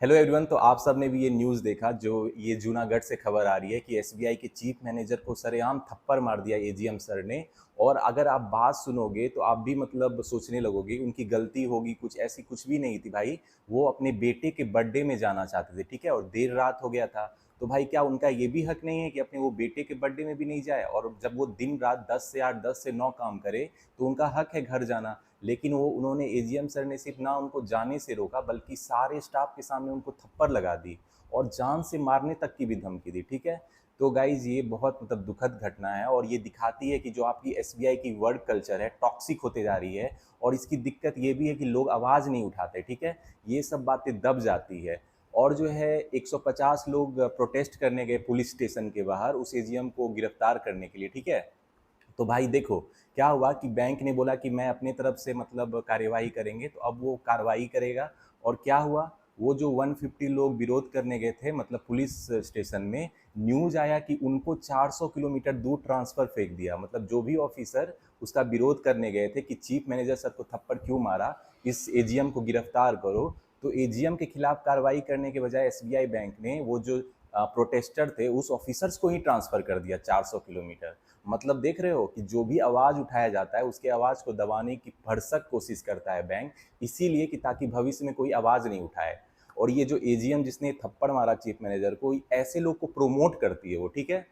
Hello everyone. तो आप सब ने भी ये न्यूज़ देखा जो ये जूनागढ़ से खबर आ रही है कि एसबीआई के चीफ मैनेजर को सरेआम थप्पड़ मार दिया एजीएम सर ने। और अगर आप बात सुनोगे तो आप भी मतलब सोचने लगोगे उनकी गलती होगी, कुछ ऐसी कुछ भी नहीं थी भाई। वो अपने बेटे के बर्थडे में जाना चाहते थे, ठीक है, और देर रात हो गया था। तो भाई क्या उनका ये भी हक नहीं है कि अपने वो बेटे के बर्थडे में भी नहीं जाए? और जब वो दिन रात 10 से 8 10 से 9 काम करे तो उनका हक है घर जाना। लेकिन वो उन्होंने एजीएम सर ने सिर्फ ना उनको जाने से रोका बल्कि सारे स्टाफ के सामने उनको थप्पड़ लगा दी और जान से मारने तक की भी धमकी दी, ठीक है। तो गाइज ये बहुत मतलब दुखद घटना है और ये दिखाती है कि जो आपकी एसबीआई की वर्क कल्चर है टॉक्सिक होते जा रही है। और इसकी दिक्कत ये भी है कि लोग आवाज़ नहीं उठाते, ठीक है। ये सब बातें दब जाती है। और जो है 150 लोग प्रोटेस्ट करने गए पुलिस स्टेशन के बाहर उस एजीएम को गिरफ्तार करने के लिए, ठीक है। तो भाई देखो क्या हुआ कि बैंक ने बोला कि मैं अपने तरफ से मतलब कार्यवाही करेंगे, तो अब वो कार्रवाई करेगा। और क्या हुआ, वो जो 150 लोग विरोध करने गए थे मतलब पुलिस स्टेशन में, न्यूज आया कि उनको 400 किलोमीटर दूर ट्रांसफर फेंक दिया। मतलब जो भी ऑफिसर उसका विरोध करने गए थे कि चीफ मैनेजर सर को थप्पड़ क्यों मारा, इस एजीएम को गिरफ्तार करो, तो एजीएम के खिलाफ कार्रवाई करने के बजाय एसबीआई बैंक ने वो जो प्रोटेस्टर थे उस ऑफिसर्स को ही ट्रांसफर कर दिया 400 किलोमीटर। मतलब देख रहे हो कि जो भी आवाज़ उठाया जाता है उसके आवाज़ को दबाने की भरसक कोशिश करता है बैंक, इसीलिए कि ताकि भविष्य में कोई आवाज़ नहीं उठाए। और ये जो एजीएम जिसने थप्पड़ मारा चीफ मैनेजर को, ऐसे लोग को प्रोमोट करती है वो, ठीक है।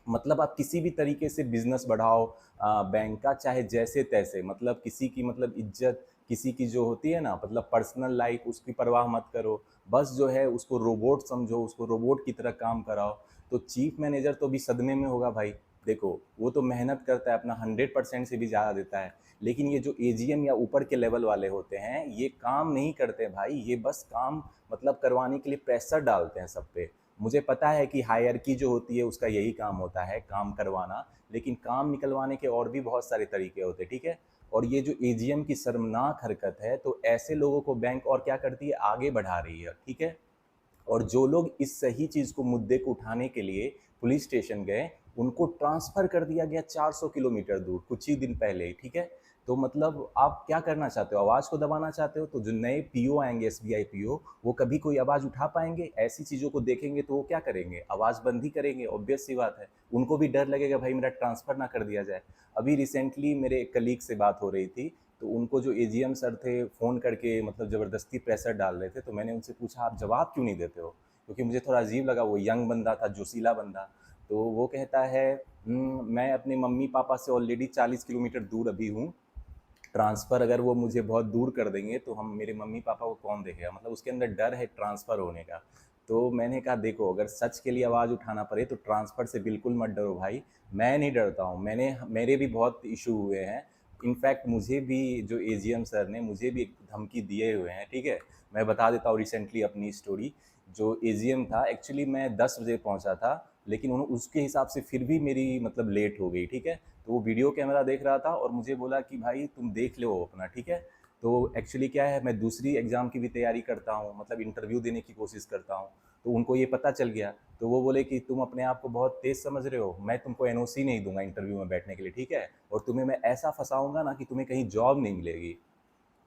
मतलब आप किसी भी तरीके से बिजनेस बढ़ाओ बैंक का, चाहे जैसे तैसे, मतलब किसी की मतलब इज्जत, किसी की जो होती है ना मतलब पर्सनल लाइफ, उसकी परवाह मत करो। बस जो है उसको रोबोट समझो, उसको रोबोट की तरह काम कराओ। तो चीफ मैनेजर तो भी सदमे में होगा भाई। देखो वो तो मेहनत करता है, अपना 100% से भी ज़्यादा देता है। लेकिन ये जो एजीएम या ऊपर के लेवल वाले होते हैं ये काम नहीं करते भाई, ये बस काम मतलब करवाने के लिए प्रेशर डालते हैं सब पे। मुझे पता है कि हायरकी जो होती है उसका यही काम होता है, काम करवाना। लेकिन काम निकलवाने के और भी बहुत सारे तरीके होते हैं, ठीक है। और ये जो एजीएम की शर्मनाक हरकत है, तो ऐसे लोगों को बैंक और क्या करती है, आगे बढ़ा रही है, ठीक है। और जो लोग इस सही चीज़ को, मुद्दे को उठाने के लिए पुलिस स्टेशन गए, उनको ट्रांसफ़र कर दिया गया 400 किलोमीटर दूर कुछ ही दिन पहले ही, ठीक है। तो मतलब आप क्या करना चाहते हो, आवाज़ को दबाना चाहते हो? तो जो नए पीओ आएंगे एसबीआई पीओ, वो कभी कोई आवाज़ उठा पाएंगे? ऐसी चीज़ों को देखेंगे तो वो क्या करेंगे, आवाज़ बंद ही करेंगे, ऑब्वियस सी बात है। उनको भी डर लगेगा भाई मेरा ट्रांसफ़र ना कर दिया जाए। अभी रिसेंटली मेरे एक कलीग से बात हो रही थी, तो उनको जो एजीएम सर थे फ़ोन करके मतलब ज़बरदस्ती प्रेशर डाल रहे थे, तो मैंने उनसे पूछा आप जवाब क्यों नहीं देते हो? क्योंकि मुझे थोड़ा अजीब लगा, वो यंग बंदा था, जोशीला बंदा। तो वो कहता है मैं अपने मम्मी पापा से ऑलरेडी 40 किलोमीटर दूर अभी हूँ, ट्रांसफ़र अगर वो मुझे बहुत दूर कर देंगे तो हम मेरे मम्मी पापा को कौन देखेगा, मतलब उसके अंदर डर है ट्रांसफ़र होने का। तो मैंने कहा देखो अगर सच के लिए आवाज़ उठाना पड़े तो ट्रांसफ़र से बिल्कुल मत डरो भाई। मैं नहीं डरता हूँ, मैंने मेरे भी बहुत इशू हुए हैं। इनफैक्ट मुझे भी जो एजीएम सर ने मुझे भी एक धमकी दिए हुए हैं, ठीक है। मैं बता देता हूँ रिसेंटली अपनी स्टोरी। जो एजीएम था एक्चुअली मैं 10 बजे पहुँचा था, लेकिन उसके हिसाब से फिर भी मेरी मतलब लेट हो गई, ठीक है। तो वो वीडियो कैमरा देख रहा था और मुझे बोला कि भाई तुम देख लो अपना, ठीक है। तो एक्चुअली क्या है, मैं दूसरी एग्ज़ाम की भी तैयारी करता हूँ, मतलब इंटरव्यू देने की कोशिश करता हूँ। तो उनको ये पता चल गया। तो वो बोले कि तुम अपने आप को बहुत तेज़ समझ रहे हो, मैं तुमको एनओसी नहीं दूंगा इंटरव्यू में बैठने के लिए, ठीक है। और तुम्हें मैं ऐसा फंसाऊंगा ना कि तुम्हें कहीं जॉब नहीं मिलेगी।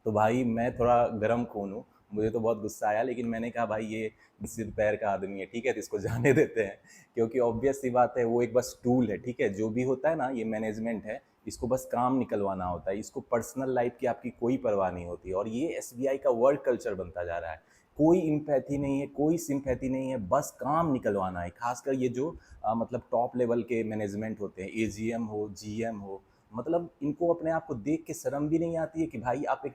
तो भाई मैं थोड़ा गर्म खून हूँ, मुझे तो बहुत गुस्सा आया, लेकिन मैंने कहा भाई ये सिर पैर का आदमी है, ठीक है, तो इसको जाने देते हैं। क्योंकि ऑब्वियस सी बात है वो एक बस टूल है, ठीक है। जो भी होता है ना ये मैनेजमेंट है, इसको बस काम निकलवाना होता है, इसको पर्सनल लाइफ की आपकी कोई परवाह नहीं होती। और ये एसबीआई का वर्क कल्चर बनता जा रहा है। कोई इम्पैथी नहीं है, कोई सिंपैथी नहीं है, बस काम निकलवाना है। खासकर ये जो मतलब टॉप लेवल के मैनेजमेंट होते हैं, एजीएम हो, जीएम हो, मतलब इनको अपने आप को देख के शर्म भी नहीं आती है कि भाई आप एक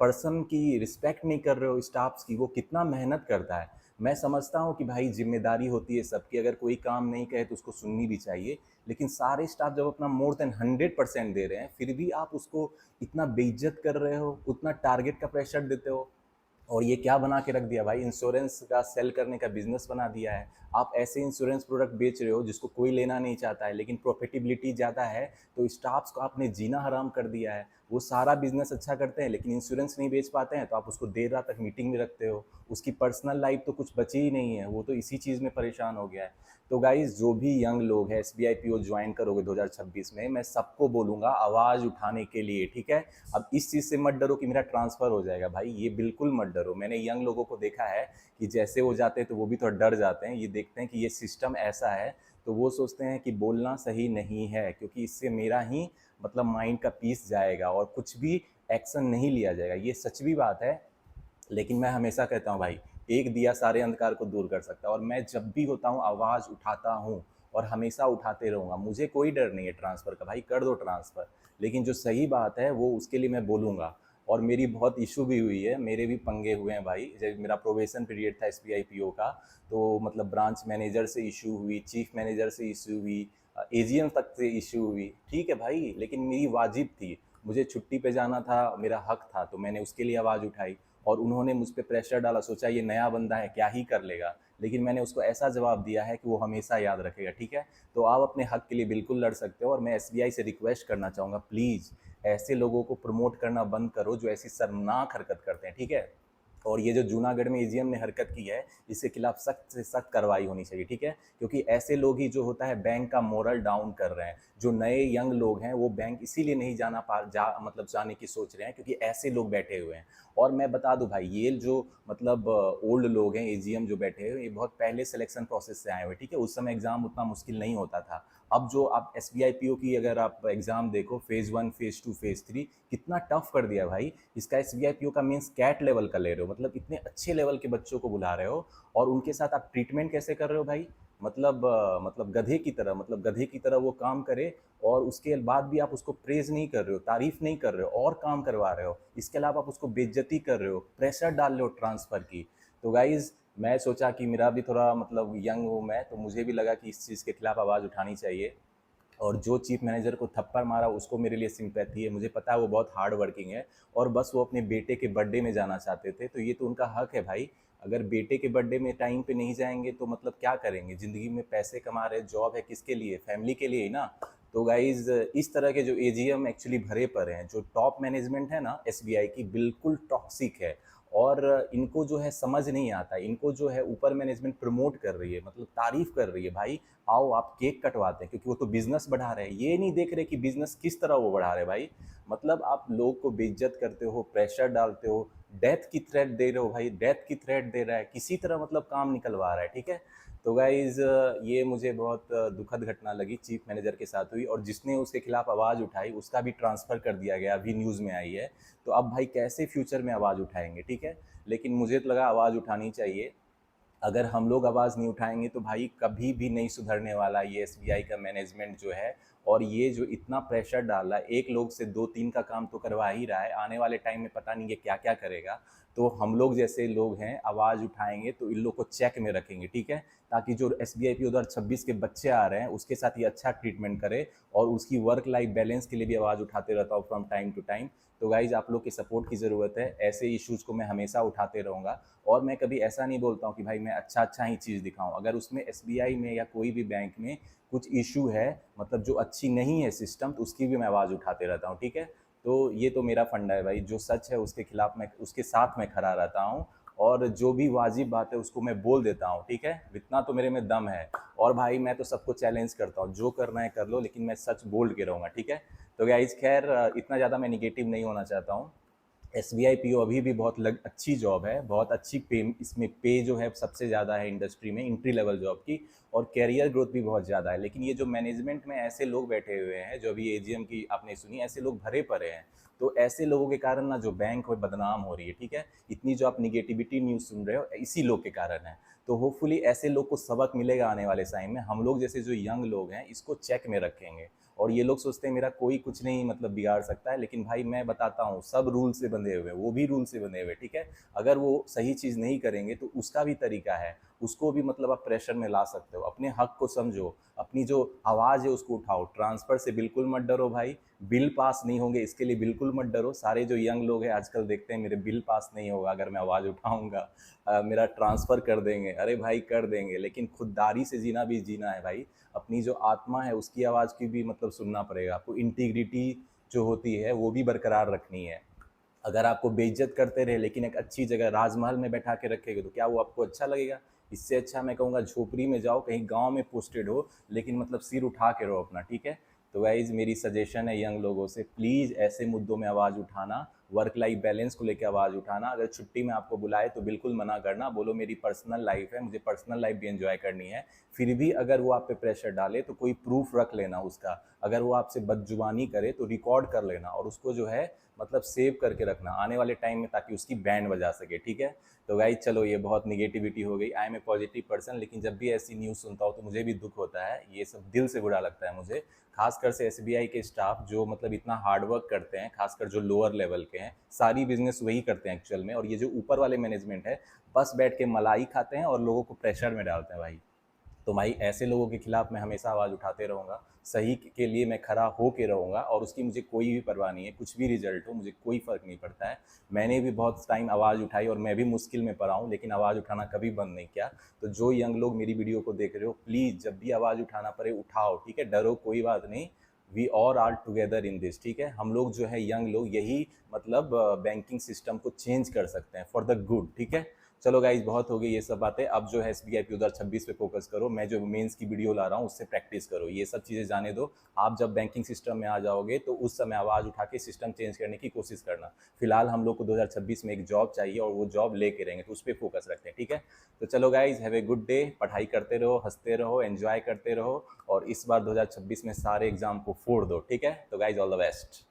पर्सन की रिस्पेक्ट नहीं कर रहे हो, स्टाफ्स की, वो कितना मेहनत करता है। मैं समझता हूँ कि भाई जिम्मेदारी होती है सबकी, अगर कोई काम नहीं कहे तो उसको सुननी भी चाहिए। लेकिन सारे स्टाफ जब अपना मोर देन 100% दे रहे हैं फिर भी आप उसको इतना बेइज्जत कर रहे हो, उतना टारगेट का प्रेशर देते हो। और ये क्या बना के रख दिया भाई, इंश्योरेंस का सेल करने का बिजनेस बना दिया है। आप ऐसे इंश्योरेंस प्रोडक्ट बेच रहे हो जिसको कोई लेना नहीं चाहता है, लेकिन प्रॉफिटेबिलिटी ज़्यादा है, तो स्टाफ्स को आपने जीना हराम कर दिया है। वो सारा बिजनेस अच्छा करते हैं लेकिन इंश्योरेंस नहीं बेच पाते हैं, तो आप उसको देर रात तक मीटिंग में रखते हो। उसकी पर्सनल लाइफ तो कुछ बची ही नहीं है, वो तो इसी चीज़ में परेशान हो गया है। तो गाइज जो भी यंग लोग हैं S B I P O join करोगे 2026 में, मैं सबको बोलूँगा आवाज़ उठाने के लिए, ठीक है। अब इस चीज़ से मत डरो कि मेरा ट्रांसफ़र हो जाएगा, भाई ये बिल्कुल मत डरो। मैंने यंग लोगों को देखा है कि जैसे वो जाते हैं तो वो भी थोड़ा डर जाते हैं, ये देखते हैं कि ये सिस्टम ऐसा है, तो वो सोचते हैं कि बोलना सही नहीं है, क्योंकि इससे मेरा ही मतलब माइंड का पीस जाएगा और कुछ भी एक्शन नहीं लिया जाएगा। ये सच भी बात है, लेकिन मैं हमेशा कहता हूँ भाई, एक दिया सारे अंधकार को दूर कर सकता है, और मैं जब भी होता हूँ आवाज़ उठाता हूँ और हमेशा उठाते रहूँगा। मुझे कोई डर नहीं है ट्रांसफ़र का, भाई कर दो ट्रांसफ़र, लेकिन जो सही बात है वो उसके लिए मैं बोलूँगा। और मेरी बहुत इशू भी हुई है, मेरे भी पंगे हुए हैं भाई। जब मेरा प्रोबेशन पीरियड था एस का, तो मतलब ब्रांच मैनेजर से इशू हुई, चीफ मैनेजर से इशू हुई, एजीएम तक से इशू हुई, ठीक है भाई, लेकिन मेरी वाजिब थी। मुझे छुट्टी पे जाना था, मेरा हक था, तो मैंने उसके लिए आवाज़ उठाई। और उन्होंने मुझ पे प्रेशर डाला, सोचा ये नया बंदा है क्या ही कर लेगा, लेकिन मैंने उसको ऐसा जवाब दिया है कि वो हमेशा याद रखेगा, ठीक है। तो आप अपने हक के लिए बिल्कुल लड़ सकते हो, और मैं एसबीआई से रिक्वेस्ट करना चाहूँगा, प्लीज़ ऐसे लोगों को प्रमोट करना बंद करो जो ऐसी शर्मनाक हरकत करते हैं, ठीक है। और ये जो जूनागढ़ में एजीएम ने हरकत की है, इसके खिलाफ सख्त से सख्त कार्रवाई होनी चाहिए, ठीक है। क्योंकि ऐसे लोग ही जो होता है बैंक का मोरल डाउन कर रहे हैं। जो नए यंग लोग हैं वो बैंक इसीलिए नहीं जाना पा जा मतलब जाने की सोच रहे हैं क्योंकि ऐसे लोग बैठे हुए हैं। और मैं बता दूं भाई, ये जो मतलब ओल्ड लोग हैं एजीएम जो बैठे हुए, ये बहुत पहले सिलेक्शन प्रोसेस से आए हुए, ठीक है। उस समय एग्जाम उतना मुश्किल नहीं होता था। अब जो आप S B I P O की अगर आप एग्जाम देखो, फेज़ 1 फेज़ 2 फेज़ 3, कितना टफ कर दिया भाई। इसका S B I P O का मीन्स कैट लेवल का ले रहे हो, मतलब इतने अच्छे लेवल के बच्चों को बुला रहे हो, और उनके साथ आप ट्रीटमेंट कैसे कर रहे हो भाई। मतलब गधे की तरह, मतलब गधे की तरह वो काम करे, और उसके बाद भी आप उसको प्रेज़ नहीं कर रहे हो, तारीफ़ नहीं कर रहे हो, और काम करवा रहे हो। इसके अलावा आप उसको बेइज्जती कर रहे हो, प्रेशर डाल रहे हो ट्रांसफ़र की। तो गाइज़, मैं सोचा कि मेरा भी थोड़ा मतलब यंग हूँ मैं, तो मुझे भी लगा कि इस चीज़ के खिलाफ आवाज़ उठानी चाहिए। और जो चीफ मैनेजर को थप्पड़ मारा उसको मेरे लिए सिंपैथी है, मुझे पता है वो बहुत हार्ड वर्किंग है, और बस वो अपने बेटे के बर्थडे में जाना चाहते थे, तो ये तो उनका हक है भाई। अगर बेटे के बर्थडे में टाइम पे नहीं जाएंगे तो मतलब क्या करेंगे, ज़िंदगी में पैसे कमा रहे, जॉब है किसके लिए, फैमिली के लिए ही ना। तो गाइज इस तरह के जो एजीएम एक्चुअली भरे पड़े हैं, जो टॉप मैनेजमेंट है ना एसबीआई की, बिल्कुल टॉक्सिक है। और इनको जो है समझ नहीं आता, इनको जो है ऊपर मैनेजमेंट प्रमोट कर रही है, मतलब तारीफ कर रही है, भाई आओ आप केक कटवाते हैं, क्योंकि वो तो बिजनेस बढ़ा रहे हैं। ये नहीं देख रहे कि बिजनेस किस तरह वो बढ़ा रहे हैं भाई। मतलब आप लोग को बेइज्जत करते हो, प्रेशर डालते हो, डेथ की थ्रेट दे रहे हो भाई, डेथ की थ्रेट दे रहा है, किसी तरह मतलब काम निकलवा रहा है, ठीक है। तो गाइज ये मुझे बहुत दुखद घटना लगी चीफ मैनेजर के साथ हुई, और जिसने उसके खिलाफ आवाज़ उठाई उसका भी ट्रांसफ़र कर दिया गया, अभी न्यूज़ में आई है। तो अब भाई कैसे फ्यूचर में आवाज़ उठाएंगे, ठीक है। लेकिन मुझे तो लगा आवाज़ उठानी चाहिए। अगर हम लोग आवाज़ नहीं उठाएंगे तो भाई कभी भी नहीं सुधरने वाला ये एसबीआई का मैनेजमेंट जो है। और ये जो इतना प्रेशर डाल रहा है, एक लोग से दो तीन का काम तो करवा ही रहा है, आने वाले टाइम में पता नहीं ये क्या क्या करेगा। तो हम लोग जैसे लोग हैं आवाज़ उठाएंगे तो इन लोग को चेक में रखेंगे, ठीक है। ताकि जो एस बी आई पी 2026 के बच्चे आ रहे हैं उसके साथ ये अच्छा ट्रीटमेंट करे, और उसकी वर्क लाइफ बैलेंस के लिए भी आवाज़ उठाते रहता हूँ फ्रॉम टाइम टू टाइम। तो गाइज आप लोग के सपोर्ट की ज़रूरत है, ऐसे इश्यूज़ को मैं हमेशा उठाते रहूँगा। और मैं कभी ऐसा नहीं बोलता हूँ कि भाई मैं अच्छा अच्छा ही चीज़ दिखाऊँ, अगर उसमें एसबीआई में या कोई भी बैंक में कुछ इशू है, मतलब जो अच्छी नहीं है सिस्टम, तो उसकी भी मैं आवाज़ उठाते रहता हूँ, ठीक है। तो ये तो मेरा फंडा है भाई, जो सच है उसके खिलाफ मैं उसके साथ मैं खड़ा रहता हूँ, और जो भी वाजिब बात है उसको मैं बोल देता हूँ, ठीक है। इतना तो मेरे में दम है। और भाई मैं तो सबको चैलेंज करता हूँ, जो करना है कर लो, लेकिन मैं सच बोल के रहूँगा, ठीक है। तो गाइज खैर इतना ज़्यादा मैं निगेटिव नहीं होना चाहता हूँ। S B I P O अभी भी बहुत अच्छी जॉब है, बहुत अच्छी पे, इसमें पे जो है सबसे ज़्यादा है इंडस्ट्री में, इंट्री लेवल जॉब की। और कैरियर ग्रोथ भी बहुत ज़्यादा है। लेकिन ये जो मैनेजमेंट में ऐसे लोग बैठे हुए हैं, जो अभी एजीएम की आपने सुनी, ऐसे लोग भरे पड़े हैं। तो ऐसे लोगों के कारण ना जो बैंक है बदनाम हो रही है, ठीक है। इतनी जो आप निगेटिविटी न्यूज़ सुन रहे हो इसी लोग के कारण है। तो होपफुली ऐसे लोग को सबक मिलेगा आने वाले टाइम में। हम लोग जैसे जो यंग लोग हैं इसको चेक में रखेंगे। और ये लोग सोचते हैं मेरा कोई कुछ नहीं मतलब बिगाड़ सकता है, लेकिन भाई मैं बताता हूँ सब रूल से बंधे हुए हैं, वो भी रूल से बंधे हुए, ठीक है। अगर वो सही चीज़ नहीं करेंगे तो उसका भी तरीका है, उसको भी मतलब आप प्रेशर में ला सकते हो। अपने हक को समझो, अपनी जो आवाज़ है उसको उठाओ, ट्रांसफ़र से बिल्कुल मत डरो भाई। बिल पास नहीं होंगे इसके लिए बिल्कुल मत डरो। सारे जो यंग लोग हैं आजकल देखते हैं मेरे बिल पास नहीं होगा अगर मैं आवाज़ उठाऊंगा, मेरा ट्रांसफ़र कर देंगे, अरे भाई कर देंगे, लेकिन खुददारी से जीना भी जीना है भाई। अपनी जो आत्मा है उसकी आवाज़ की भी मतलब सुनना पड़ेगा आपको। इंटीग्रिटी जो होती है वो भी बरकरार रखनी है। अगर आपको बेइज्जत करते रहे लेकिन एक अच्छी जगह राजमहल में बैठा के रखेगा तो क्या वो आपको अच्छा लगेगा? इससे अच्छा मैं कहूँगा झोपड़ी में जाओ, कहीं गांव में पोस्टेड हो, लेकिन मतलब सिर उठा के रहो अपना, ठीक है? तो गाइज मेरी सजेशन है यंग लोगों से, प्लीज़ ऐसे मुद्दों में आवाज़ उठाना, वर्क लाइफ बैलेंस को लेकर आवाज़ उठाना। अगर छुट्टी में आपको बुलाए तो बिल्कुल मना करना, बोलो मेरी पर्सनल लाइफ है, मुझे पर्सनल लाइफ भी एंजॉय करनी है। फिर भी अगर वो आप पे प्रेशर डाले तो कोई प्रूफ रख लेना उसका। अगर वो आपसे बदजुबानी करे तो रिकॉर्ड कर लेना और उसको जो है मतलब सेव करके रखना आने वाले टाइम में, ताकि उसकी बैंड बजा सके, ठीक है? तो गाइज चलो ये बहुत निगेटिविटी हो गई। I am a positive person, लेकिन जब भी ऐसी न्यूज़ सुनता हूँ तो मुझे भी दुख होता है, ये सब दिल से बुरा लगता है मुझे। खासकर से एसबीआई के स्टाफ जो मतलब इतना हार्ड वर्क करते हैं, खासकर जो लोअर लेवल के हैं, सारी बिजनेस वही करते हैं एक्चुअल में, और ये जो ऊपर वाले मैनेजमेंट है बस बैठ के मलाई खाते हैं और लोगों को प्रेशर में डालते हैं भाई। तो भाई ऐसे लोगों के खिलाफ मैं हमेशा आवाज़ उठाते रहूँगा, सही के लिए मैं खड़ा हो के रहूँगा, और उसकी मुझे कोई भी परवाह नहीं है, कुछ भी रिजल्ट हो मुझे कोई फ़र्क नहीं पड़ता है। मैंने भी बहुत टाइम आवाज़ उठाई और मैं भी मुश्किल में पड़ा हूँ, लेकिन आवाज़ उठाना कभी बंद नहीं किया। तो जो यंग लोग मेरी वीडियो को देख रहे हो, प्लीज़ जब भी आवाज़ उठाना पड़े उठाओ, ठीक है? डरो कोई बात नहीं, we all are together in this, ठीक है? हम लोग जो है यंग लोग यही मतलब बैंकिंग सिस्टम को चेंज कर सकते हैं फॉर द गुड, ठीक है? चलो गाइज बहुत हो गई ये सब बातें, अब जो है एसबीआई 2026 पे फोकस करो। मैं जो मेंस की वीडियो ला रहा हूँ उससे प्रैक्टिस करो, ये सब चीज़ें जाने दो। आप जब बैंकिंग सिस्टम में आ जाओगे तो उस समय आवाज़ उठा के सिस्टम चेंज करने की कोशिश करना। फिलहाल हम लोग को 2026 में एक जॉब चाहिए और वो जॉब लेके रहेंगे, तो उस पर फोकस रखते हैं, ठीक है? तो चलो guys have a good day, पढ़ाई करते रहो, हंसते रहो, एंजॉय करते रहो, और इस बार 2026 में सारे एग्जाम को फोड़ दो, ठीक है? तो गाइज ऑल द बेस्ट।